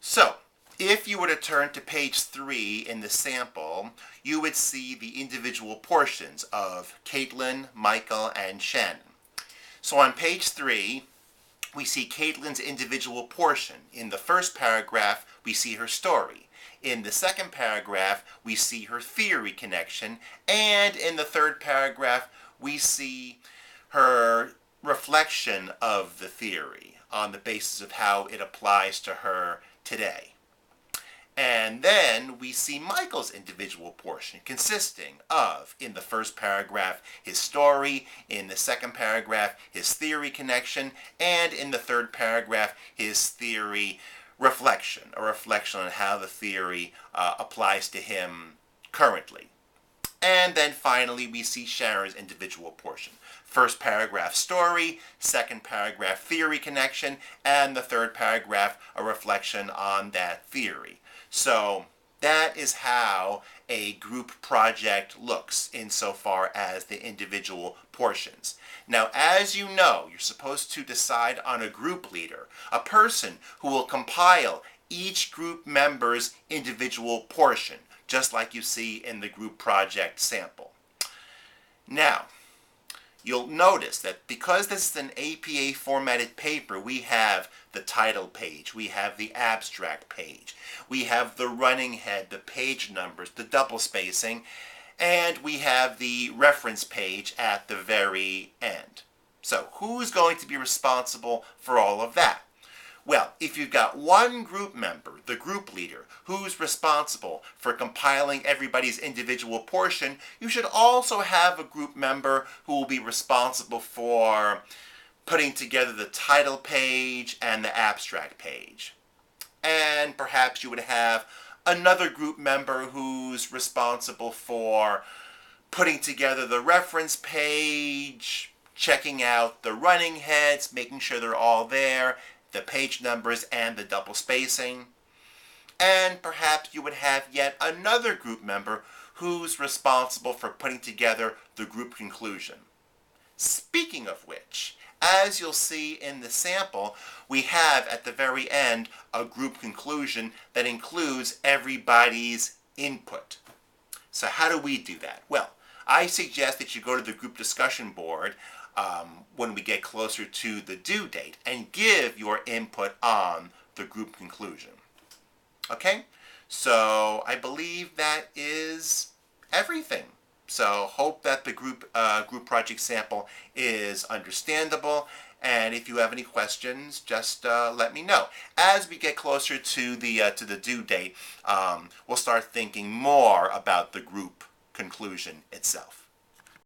So, if you were to turn to page 3 in the sample, you would see the individual portions of Caitlin, Michael, and Shannon. So on page 3, we see Caitlin's individual portion. In the first paragraph, we see her story. In the second paragraph, we see her theory connection. And in the third paragraph, we see her reflection of the theory on the basis of how it applies to her today. And then we see Michael's individual portion consisting of, in the first paragraph, his story, in the second paragraph, his theory connection, and in the third paragraph, his theory reflection, a reflection on how the theory applies to him currently. And then finally, we see Sharon's individual portion. First paragraph, story. Second paragraph, theory connection. And the third paragraph, a reflection on that theory. So that is how a group project looks insofar as the individual portions. Now, as you know, you're supposed to decide on a group leader, a person who will compile each group member's individual portion, just like you see in the group project sample. Now, you'll notice that because this is an APA formatted paper, we have the title page, we have the abstract page, we have the running head, the page numbers, the double spacing, and we have the reference page at the very end. So who's going to be responsible for all of that? Well, if you've got one group member, the group leader, who's responsible for compiling everybody's individual portion, you should also have a group member who will be responsible for putting together the title page and the abstract page. And perhaps you would have another group member who's responsible for putting together the reference page, checking out the running heads, making sure they're all there, the page numbers and the double spacing. And perhaps you would have yet another group member who's responsible for putting together the group conclusion. Speaking of which, as you'll see in the sample, we have at the very end a group conclusion that includes everybody's input. So how do we do that? Well, I suggest that you go to the group discussion board when we get closer to the due date and give your input on the group conclusion. Okay? So I believe that is everything. So hope that the group project sample is understandable, and if you have any questions, just let me know. As we get closer to the due date, we'll start thinking more about the group conclusion itself.